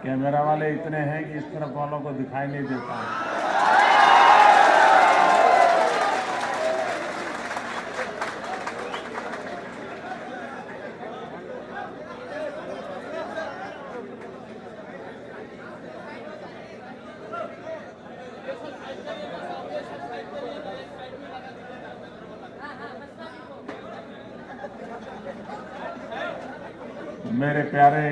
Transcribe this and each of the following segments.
Camera वाले इतने हैं कि इस तरफ वालों को दिखाई नहीं देता है। मेरे प्यारे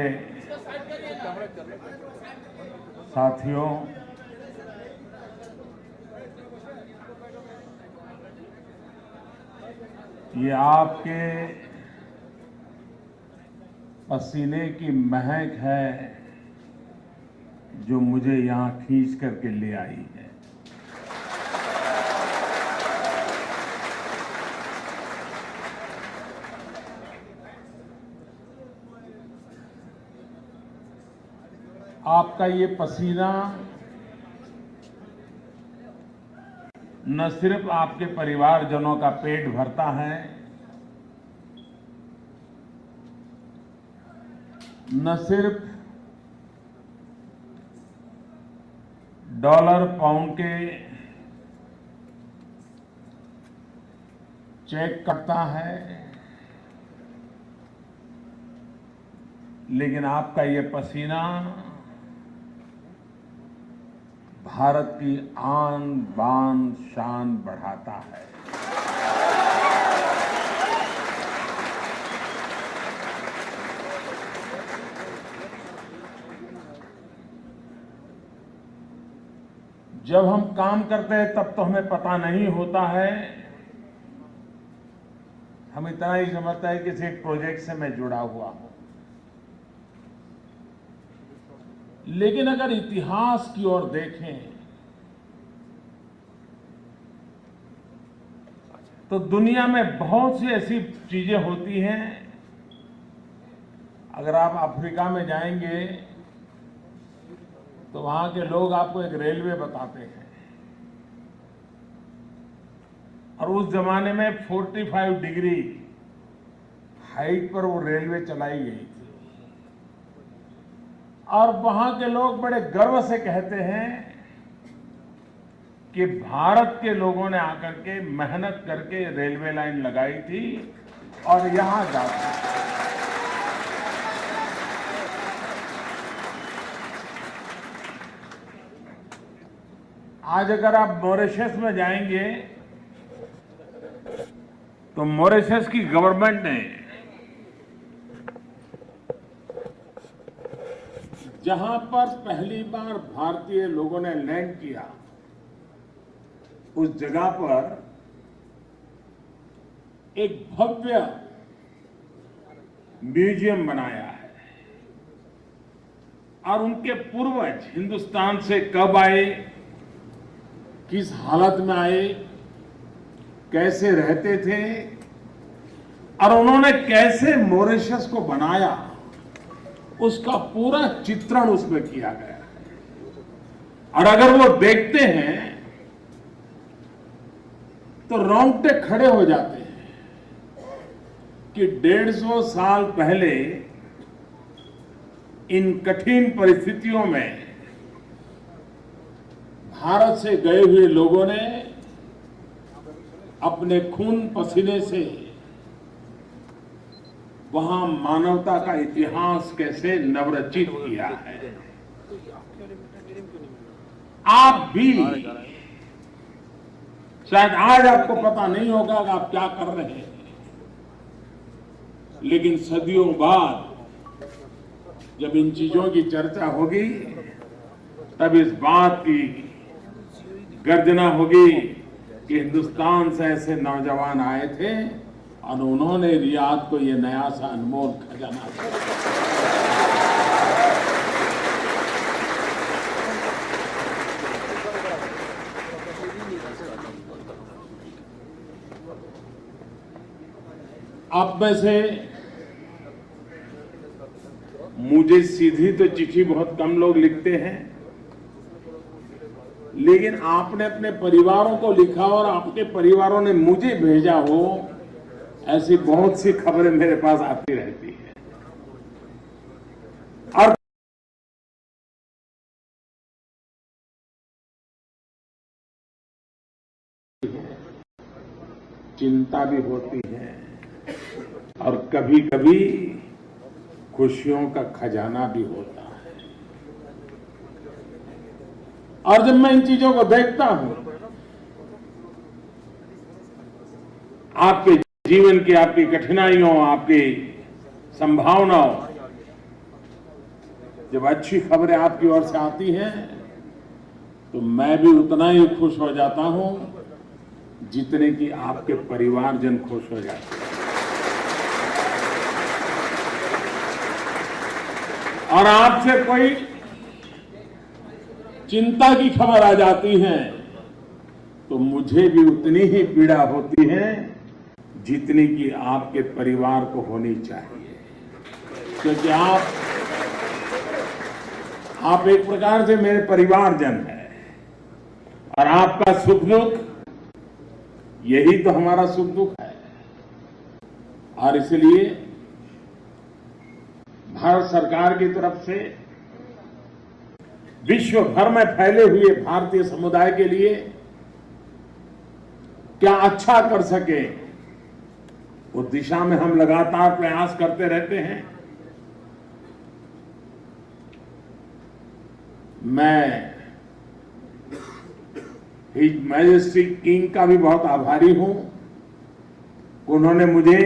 साथियों, ये आपके पसीने की महक है जो मुझे यहां खींच करके ले आई है। आपका ये पसीना न सिर्फ आपके परिवारजनों का पेट भरता है, न सिर्फ डॉलर पाउंड के चेक कटता है, लेकिन आपका ये पसीना भारत की आन बान शान बढ़ाता है। जब हम काम करते हैं तब तो हमें पता नहीं होता है, हम इतना ही समझता है कि किसी एक प्रोजेक्ट से मैं जुड़ा हुआ हूं। लेकिन अगर इतिहास की ओर देखें तो दुनिया में बहुत सी ऐसी चीजें होती हैं। अगर आप अफ्रीका में जाएंगे तो वहां के लोग आपको एक रेलवे बताते हैं, और उस जमाने में 45 डिग्री हाइट पर वो रेलवे चलाई गई थी, और वहां के लोग बड़े गर्व से कहते हैं कि भारत के लोगों ने आकर के मेहनत करके रेलवे लाइन लगाई थी और यहां जाते। आज अगर आप मॉरिशस में जाएंगे तो मॉरिशस की गवर्नमेंट ने जहां पर पहली बार भारतीय लोगों ने लैंड किया, उस जगह पर एक भव्य म्यूजियम बनाया है, और उनके पूर्वज हिंदुस्तान से कब आए, किस हालत में आए, कैसे रहते थे, और उन्होंने कैसे मॉरिशस को बनाया, उसका पूरा चित्रण उसमें किया गया है। और अगर वो देखते हैं तो रोंगटे खड़े हो जाते हैं कि 150 साल पहले इन कठिन परिस्थितियों में भारत से गए हुए लोगों ने अपने खून पसीने से वहां मानवता का इतिहास कैसे नवरचित किया है। आप भी शायद आज आपको पता नहीं होगा कि आप क्या कर रहे हैं, लेकिन सदियों बाद जब इन चीजों की चर्चा होगी तब इस बात की गर्जना होगी कि हिंदुस्तान से ऐसे नौजवान आए थे और उन्होंने रियाद को ये नया सा अनमोल खजाना दिया। आप में से मुझे सीधी तो चिट्ठी बहुत कम लोग लिखते हैं, लेकिन आपने अपने परिवारों को लिखा और आपके परिवारों ने मुझे भेजा हो, ऐसी बहुत सी खबरें मेरे पास आती रहती हैं। और चिंता भी होती है और कभी कभी खुशियों का खजाना भी होता है। और जब मैं इन चीजों को देखता हूं, आपके जीवन की, आपकी कठिनाइयों, आपकी संभावनाओं, जब अच्छी खबरें आपकी ओर से आती हैं तो मैं भी उतना ही खुश हो जाता हूं जितने कि आपके परिवारजन खुश हो जाते हैं। और आपसे कोई चिंता की खबर आ जाती है तो मुझे भी उतनी ही पीड़ा होती है जितनी कि आपके परिवार को होनी चाहिए, क्योंकि आप एक प्रकार से मेरे परिवारजन हैं और आपका सुख दुख, यही तो हमारा सुख दुख है। और इसलिए भारत सरकार की तरफ से विश्व भर में फैले हुए भारतीय समुदाय के लिए क्या अच्छा कर सके, उस दिशा में हम लगातार प्रयास करते रहते हैं। मैं हिज मैजेस्टी किंग का भी बहुत आभारी हूं। उन्होंने मुझे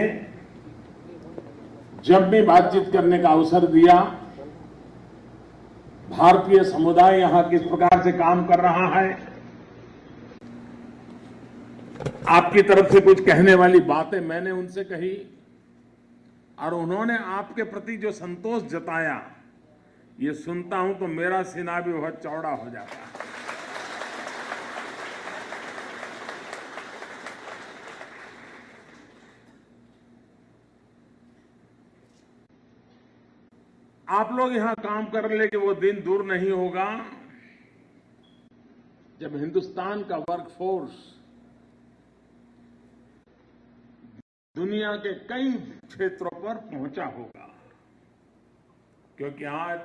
जब भी बातचीत करने का अवसर दिया, भारतीय समुदाय यहां किस प्रकार से काम कर रहा है, आपकी तरफ से कुछ कहने वाली बातें मैंने उनसे कही और उन्होंने आपके प्रति जो संतोष जताया, ये सुनता हूं तो मेरा सीना भी बहुत चौड़ा हो जाता है। आप लोग यहां काम कर ले कि वो दिन दूर नहीं होगा जब हिंदुस्तान का वर्कफोर्स दुनिया के कई क्षेत्रों पर पहुंचा होगा, क्योंकि आज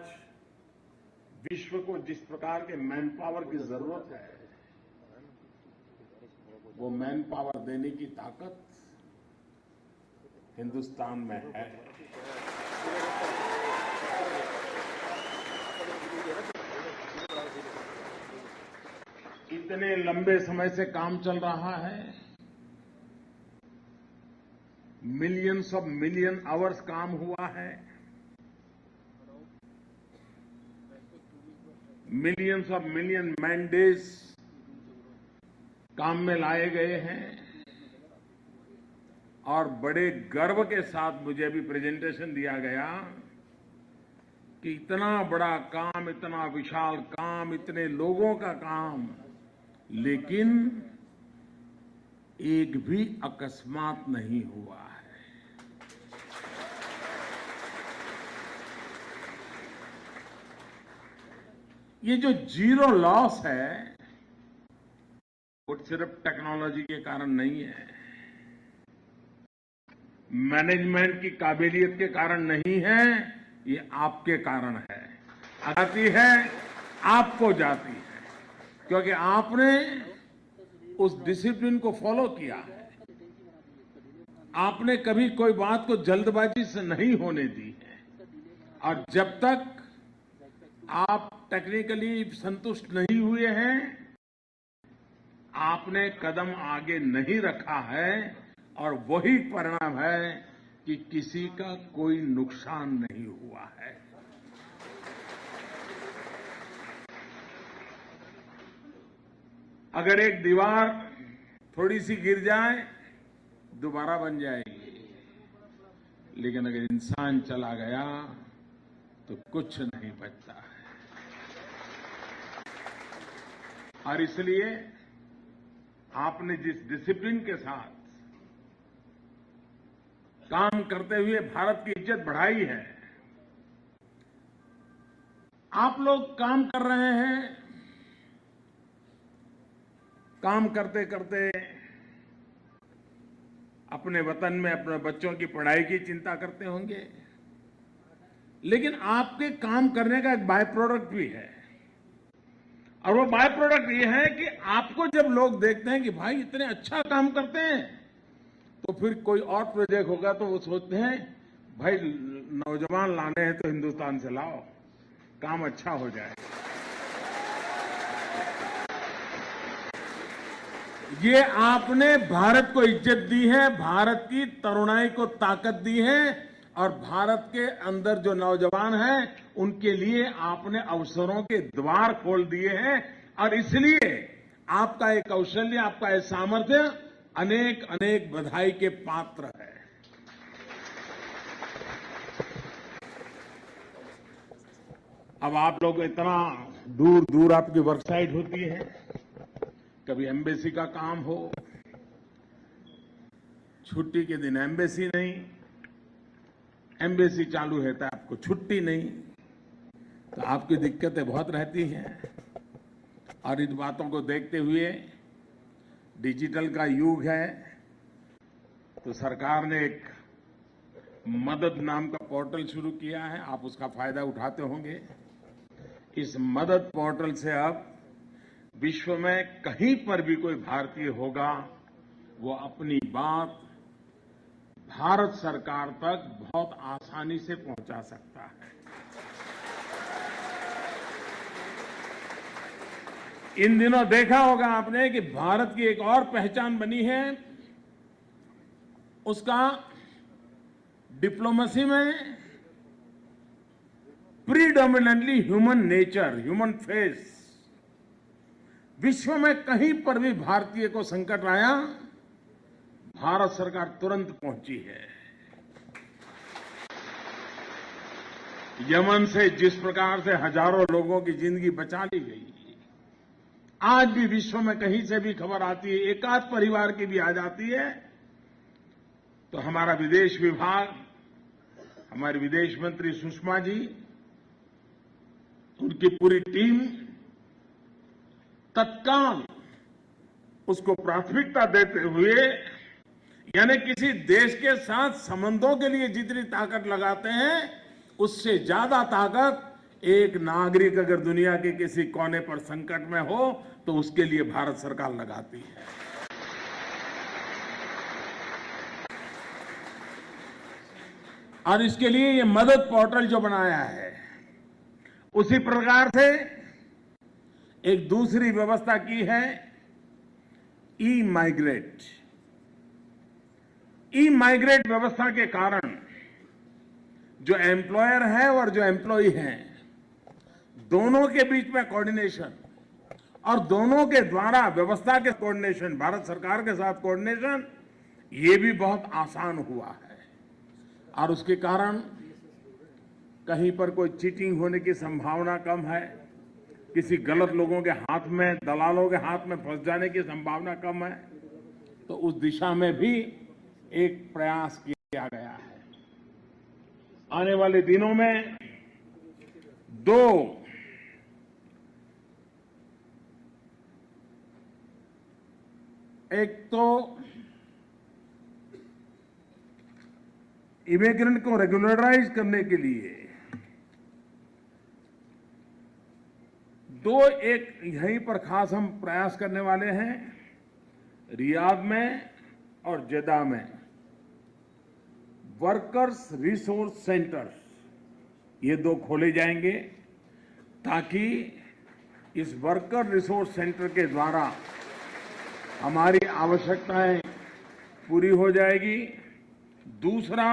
विश्व को जिस प्रकार के मैन पावर की जरूरत है, वो मैन पावर देने की ताकत हिंदुस्तान में है। इतने लंबे समय से काम चल रहा है, मिलियंस ऑफ मिलियन आवर्स काम हुआ है, मिलियंस ऑफ मिलियन मैंडेज काम में लाए गए हैं और बड़े गर्व के साथ मुझे अभी प्रेजेंटेशन दिया गया कि इतना बड़ा काम, इतना विशाल काम, इतने लोगों का काम, लेकिन एक भी अकस्मात नहीं हुआ है। ये जो जीरो लॉस है, वो सिर्फ टेक्नोलॉजी के कारण नहीं है, मैनेजमेंट की काबिलियत के कारण नहीं है, ये आपके कारण है। आती है आपको जाती है, क्योंकि आपने उस डिसिप्लिन को फॉलो किया है। आपने कभी कोई बात को जल्दबाजी से नहीं होने दी है और जब तक आप टेक्निकली संतुष्ट नहीं हुए हैं, आपने कदम आगे नहीं रखा है और वही परिणाम है कि किसी का कोई नुकसान नहीं हुआ है। अगर एक दीवार थोड़ी सी गिर जाए, दोबारा बन जाएगी, लेकिन अगर इंसान चला गया तो कुछ नहीं बचता है। और इसलिए आपने जिस डिसिप्लिन के साथ काम करते हुए भारत की इज्जत बढ़ाई है, आप लोग काम कर रहे हैं, काम करते करते अपने वतन में अपने बच्चों की पढ़ाई की चिंता करते होंगे, लेकिन आपके काम करने का एक बाय प्रोडक्ट भी है और वो बाय प्रोडक्ट ये है कि आपको जब लोग देखते हैं कि भाई इतने अच्छा काम करते हैं, तो फिर कोई और प्रोजेक्ट होगा तो वो सोचते हैं भाई नौजवान लाने हैं तो हिंदुस्तान से लाओ, काम अच्छा हो जाए। ये आपने भारत को इज्जत दी है, भारत की तरुणाई को ताकत दी है और भारत के अंदर जो नौजवान हैं उनके लिए आपने अवसरों के द्वार खोल दिए हैं और इसलिए आपका ये कौशल्य, आपका ये सामर्थ्य अनेक अनेक बधाई के पात्र है। अब आप लोग इतना दूर दूर आपकी वर्कसाइट होती है, कभी एम्बेसी का काम हो, छुट्टी के दिन एम्बेसी नहीं, एम्बेसी चालू है तो आपको छुट्टी नहीं, तो आपकी दिक्कतें बहुत रहती हैं। और इन बातों को देखते हुए डिजिटल का युग है तो सरकार ने एक मदद नाम का पोर्टल शुरू किया है, आप उसका फायदा उठाते होंगे। इस मदद पोर्टल से अब विश्व में कहीं पर भी कोई भारतीय होगा वो अपनी बात भारत सरकार तक बहुत आसानी से पहुंचा सकता है। इन दिनों देखा होगा आपने कि भारत की एक और पहचान बनी है, उसका डिप्लोमेसी में predominantly human nature, human face. विश्व में कहीं पर भी भारतीय को संकट आया, भारत सरकार तुरंत पहुंची है। यमन से जिस प्रकार से हजारों लोगों की जिंदगी बचा ली गई, आज भी विश्व में कहीं से भी खबर आती है, एकाध परिवार की भी आ जाती है, तो हमारा विदेश विभाग, हमारी विदेश मंत्री सुषमा जी, उनकी पूरी टीम तत्काल उसको प्राथमिकता देते हुए, यानी किसी देश के साथ संबंधों के लिए जितनी ताकत लगाते हैं उससे ज्यादा ताकत एक नागरिक अगर दुनिया के किसी कोने पर संकट में हो तो उसके लिए भारत सरकार लगाती है। और इसके लिए ये मदद पोर्टल जो बनाया है, उसी प्रकार से एक दूसरी व्यवस्था की है, ई माइग्रेट। ई माइग्रेट व्यवस्था के कारण जो एम्प्लॉयर है और जो एम्प्लॉई है, दोनों के बीच में कोऑर्डिनेशन और दोनों के द्वारा व्यवस्था के कोऑर्डिनेशन, भारत सरकार के साथ कोऑर्डिनेशन, ये भी बहुत आसान हुआ है। और उसके कारण कहीं पर कोई चीटिंग होने की संभावना कम है, किसी गलत लोगों के हाथ में, दलालों के हाथ में फंस जाने की संभावना कम है। तो उस दिशा में भी एक प्रयास किया गया है। आने वाले दिनों में एक तो इमिग्रेंट को रेगुलराइज करने के लिए एक यहीं पर खास हम प्रयास करने वाले हैं, रियाद में और जेदा में वर्कर्स रिसोर्स सेंटर्स, ये 2 खोले जाएंगे ताकि इस वर्कर रिसोर्स सेंटर के द्वारा हमारी आवश्यकताएं पूरी हो जाएगी। दूसरा,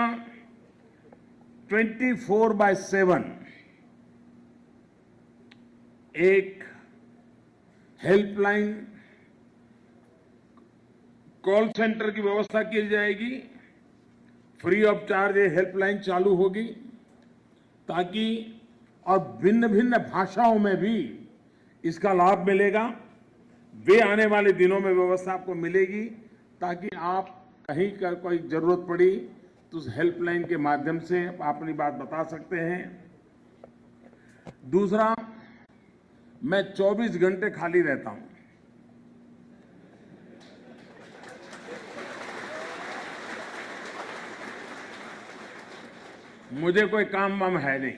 24/7 एक हेल्पलाइन कॉल सेंटर की व्यवस्था की जाएगी, फ्री ऑफ चार्ज ये हेल्पलाइन चालू होगी ताकि, और भिन्न भिन्न भाषाओं में भी इसका लाभ मिलेगा। वे आने वाले दिनों में व्यवस्था आपको मिलेगी ताकि आप कहीं का कोई जरूरत पड़ी तो उस हेल्पलाइन के माध्यम से आप अपनी बात बता सकते हैं। दूसरा, मैं 24 घंटे खाली रहता हूं। मुझे कोई काम वाम है नहीं।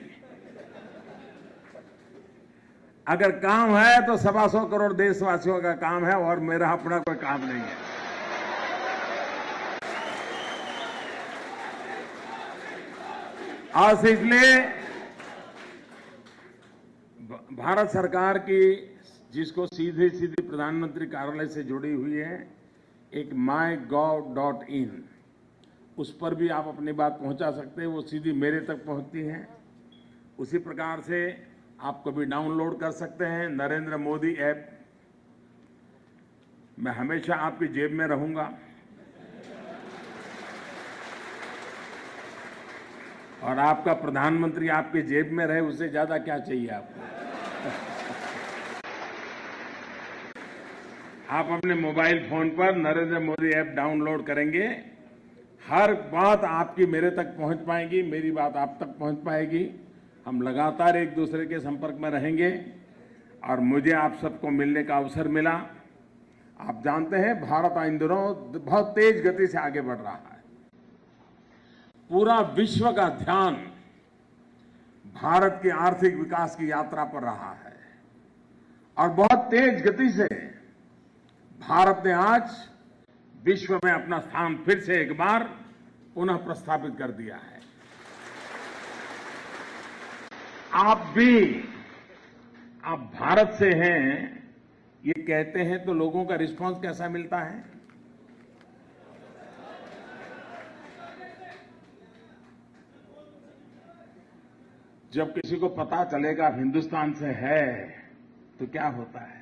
अगर काम है तो 125 करोड़ देशवासियों का काम है और मेरा अपना कोई काम नहीं है। आज से इसलिए भारत सरकार की जिसको सीधे सीधे प्रधानमंत्री कार्यालय से जुड़ी हुई है एक mygov.in, उस पर भी आप अपनी बात पहुंचा सकते हैं। वो सीधी मेरे तक पहुंचती है। उसी प्रकार से आप कभी डाउनलोड कर सकते हैं नरेंद्र मोदी ऐप। मैं हमेशा आपकी जेब में रहूंगा और आपका प्रधानमंत्री आपके जेब में रहे, उससे ज्यादा क्या चाहिए आपको। आप अपने मोबाइल फोन पर नरेंद्र मोदी ऐप डाउनलोड करेंगे, हर बात आपकी मेरे तक पहुंच पाएगी, मेरी बात आप तक पहुंच पाएगी। हम लगातार एक दूसरे के संपर्क में रहेंगे और मुझे आप सबको मिलने का अवसर मिला। आप जानते हैं भारत इन दिनों बहुत तेज गति से आगे बढ़ रहा है। पूरा विश्व का ध्यान भारत के आर्थिक विकास की यात्रा पर रहा है और बहुत तेज गति से भारत ने आज विश्व में अपना स्थान फिर से एक बार पुनः प्रस्थापित कर दिया है। आप भारत से हैं ये कहते हैं तो लोगों का रिस्पांस कैसा मिलता है? जब किसी को पता चलेगा हिंदुस्तान से है तो क्या होता है?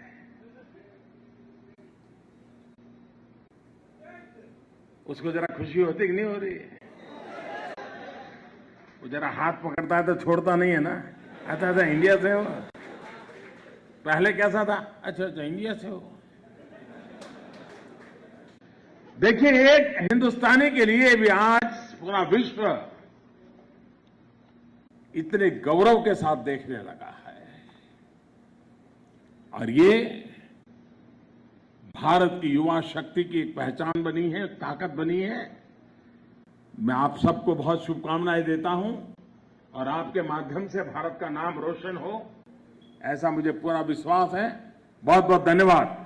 उसको जरा खुशी होती कि नहीं हो रही है? वो जरा हाथ पकड़ता है तो छोड़ता नहीं है ना। अच्छा इंडिया से हो, पहले कैसा था? अच्छा इंडिया से हो। देखिए एक हिंदुस्तानी के लिए भी आज पूरा विश्व इतने गौरव के साथ देखने लगा है और ये भारत की युवा शक्ति की एक पहचान बनी है, ताकत बनी है। मैं आप सबको बहुत शुभकामनाएं देता हूं और आपके माध्यम से भारत का नाम रोशन हो, ऐसा मुझे पूरा विश्वास है। बहुत बहुत धन्यवाद।